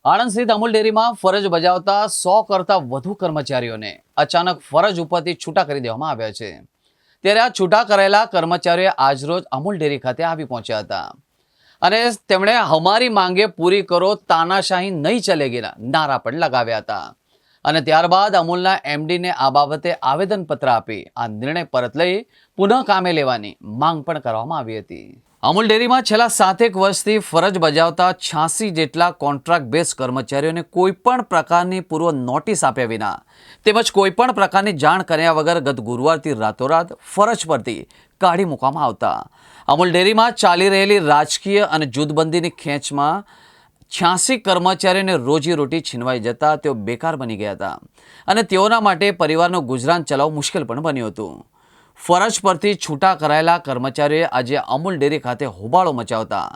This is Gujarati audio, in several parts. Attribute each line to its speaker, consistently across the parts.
Speaker 1: આણંદ સ્થિત અમૂલ ડેરીમાં ફરજ બજાવતા 100 કરતા વધુ કર્મચારીઓને અચાનક ફરજ ઉપરથી છૂટા કરી દેવામાં આવ્યા છે। ત્યારે આ છૂટા કરાયેલા કર્મચારીઓ આજરોજ અમૂલ ડેરી ખાતે આવી પહોંચ્યા હતા અને તેમણે હમારી માંગે પૂરી કરો, તાનાશાહી નહીં ચલેગીના નારા પણ લગાવ્યા હતા અને ત્યારબાદ અમૂલના એમડીને આ બાબતે આવેદનપત્ર આપી આ નિર્ણય પરત લઈ પુનઃ કામે લેવાની માંગ પણ કરવામાં આવી હતી। અમૂલ ડેરીમાં છેલ્લા 7 વર્ષથી ફરજ બજાવતા 86 જેટલા કોન્ટ્રાક્ટ બેઝ કર્મચારીઓને કોઈપણ પ્રકારની પૂર્વ નોટિસ આપ્યા વિના તેમજ કોઈપણ પ્રકારની જાણ કર્યા વગર ગત ગુરુવારથી રાતોરાત ફરજ પરથી કાઢી મૂકવામાં આવતા અમૂલ ડેરીમાં ચાલી રહેલી રાજકીય અને જૂથબંધીની ખેંચમાં 86 કર્મચારીઓને રોજીરોટી છીનવાઈ જતા તેઓ બેકાર બની ગયા હતા અને તેઓના માટે પરિવારનું ગુજરાન ચલાવવું મુશ્કેલ પણ બન્યું હતું। ફરજ પરથી છૂટા કરાયેલા કર્મચારીઓએ આજે અમૂલ ડેરી ખાતે હોબાળો મચાવતા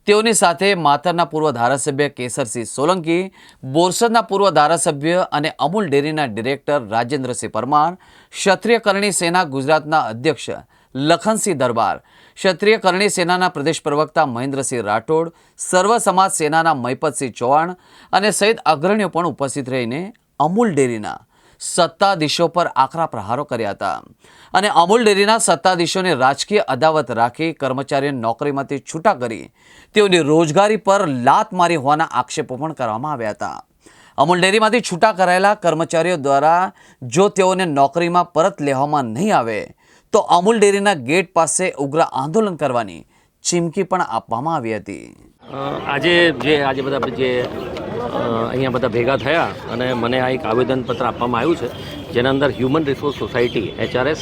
Speaker 1: તેઓની સાથે માતરના પૂર્વ ધારાસભ્ય કેસરસિંહ સોલંકી, બોરસદના પૂર્વ ધારાસભ્ય અને અમૂલ ડેરીના ડિરેક્ટર રાજેન્દ્રસિંહ પરમાર, ક્ષત્રિય કરણી સેના ગુજરાતના અધ્યક્ષ લખનસિંહ દરબાર, ક્ષત્રિય કરણી સેનાના પ્રદેશ પ્રવક્તા મહેન્દ્રસિંહ રાઠોડ, સર્વ સમાજ સેનાના મહિપતસિંહ ચૌહાણ અને સહિત અગ્રણીઓ પણ ઉપસ્થિત રહીને અમૂલ ડેરીના સત્તાધીશો પર આકરા પ્રહારો કર્યા હતા અને અમૂલ ડેરીના સત્તાધીશોને રાજકીય અદાવત રાખી કર્મચારીઓને નોકરીમાંથી છૂટા કરી તેઓની રોજગારી પર લાત મારી હોવાના આક્ષેપો પણ કરવામાં આવ્યા હતા। અમૂલ ડેરીમાંથી છૂટા કરાયેલા કર્મચારીઓ દ્વારા જો તેઓને નોકરીમાં પરત લેવામાં નહીં આવે તો અમૂલ ડેરીના ગેટ પાસે ઉગ્ર આંદોલન કરવાની ચીમકી પણ આપવામાં આવી હતી।
Speaker 2: આજે અહીંયા બધા ભેગા થયા અને મને આ એક આવેદનપત્ર આપવામાં આવ્યું છે જેના અંદર હ્યુમન રિસોર્સ સોસાયટી HRS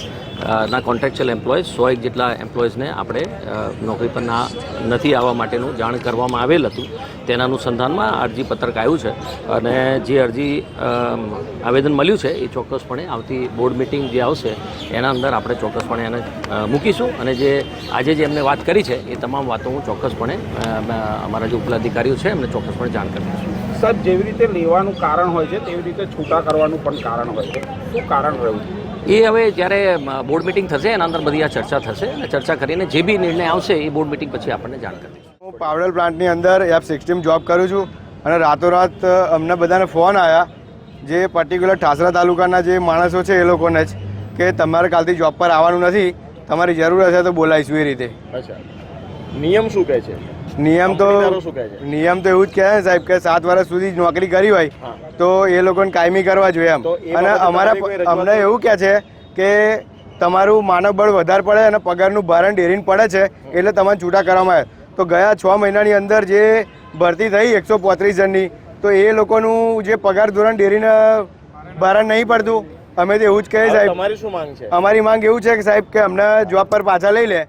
Speaker 2: ના કોન્ટ્રાક્ચ્યુઅલ એમ્પ્લોઈઝ 101 જેટલા એમ્પ્લોઈઝને આપણે નોકરી પર નથી આવવા માટેનું જાણ કરવામાં આવેલ હતું। તેના અનુસંધાનમાં અરજી પત્રક આવ્યું છે અને જે અરજી આવેદન મળ્યું છે એ ચોક્કસપણે આવતી બોર્ડ મિટિંગ જે આવશે એના અંદર આપણે ચોક્કસપણે એને મૂકીશું અને જે આજે જે એમને વાત કરી છે એ તમામ વાતો હું ચોક્કસપણે અમારા જે ઉપલાધિકારીઓ છે એમને ચોક્કસપણે જાણ કરીશું।
Speaker 3: સાહેબ, જેવી રીતે લેવાનું કારણ હોય છે તેવી રીતે છૂટા કરવાનું પણ કારણ હોય છે, શું કારણ રહ્યું
Speaker 2: એ હવે જ્યારે બોર્ડ મિટિંગ થશે એના અંદર બધી આ ચર્ચા થશે અને ચર્ચા કરીને જે બી નિર્ણય આવશે એ બોર્ડ મિટિંગ પછી આપણને જાણ કરીશું।
Speaker 4: હું પાવડર પ્લાન્ટની અંદર F16 જોબ કરું છું અને રાતોરાત અમને બધાને ફોન આવ્યા જે પર્ટિક્યુલર ઠાસરા તાલુકાના જે માણસો છે એ લોકોને જ કે તમારે કાલથી જોબ પર આવવાનું નથી, તમારી જરૂર હશે તો બોલાવીશું એ રીતે।
Speaker 3: અચ્છા, નિયમ શું કહે છે?
Speaker 4: નિયમ તો એવું જ કહે છે સાહેબ કે 7 વર્ષ સુધી નોકરી કરી હોય તો એ લોકોને કાયમી કરવા જોઈએ એમ। અને અમને એવું કહે છે કે તમારું માનવ બળ વધારે પડે અને પગારનું ભારણ ડેરીને પડે છે એટલે તમારે છૂટા કરવામાં આવે। તો ગયા 6 મહિનાની અંદર જે ભરતી થઈ 135 જણની તો એ લોકોનું જે પગાર ધોરણ ડેરીને ભારણ નહીં પડતું। અમે તો એવું જ કહીએ સાહેબ।
Speaker 3: તમારી શું માંગ છે?
Speaker 4: અમારી માંગ એવું છે કે સાહેબ કે અમને જોબ પર પાછા લઈ લે।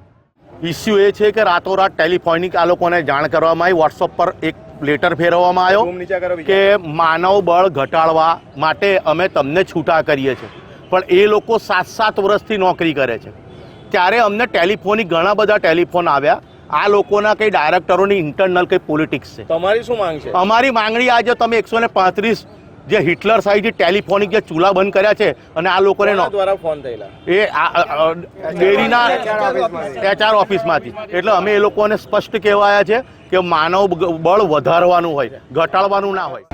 Speaker 5: ઇસ્યુ એ છે કે રાતોરાત ટેલિફોનિક આ લોકોને જાણ કરવામાં આવી, વોટ્સઅપ પર એક લેટર ફેરવવામાં આવ્યો કે માનવ બળ ઘટાડવા માટે અમે તમને છૂટા કરીએ છીએ, પણ એ લોકો 7 વર્ષથી નોકરી કરે છે। ત્યારે અમને ટેલિફોનિક ઘણા બધા ટેલિફોન આવ્યા, આ લોકોના કંઈ ડાયરેક્ટરોની ઇન્ટરનલ કંઈ પોલિટિક્સ છે।
Speaker 3: તમારી શું માંગ છે?
Speaker 5: અમારી માંગણી આજે તમે 135 જે હિટલર સાઈડ જે ટેલિફોનિક જે ચૂલા બંધ કર્યા છે અને આ લોકોને
Speaker 3: દ્વારા ફોન થયેલા
Speaker 5: એ ડેરીના HR ઓફિસમાંથી, એટલે અમે એ લોકોને સ્પષ્ટ કહેવાયા છે કે માનવ બળ વધારવાનું હોય, ઘટાડવાનું ના હોય।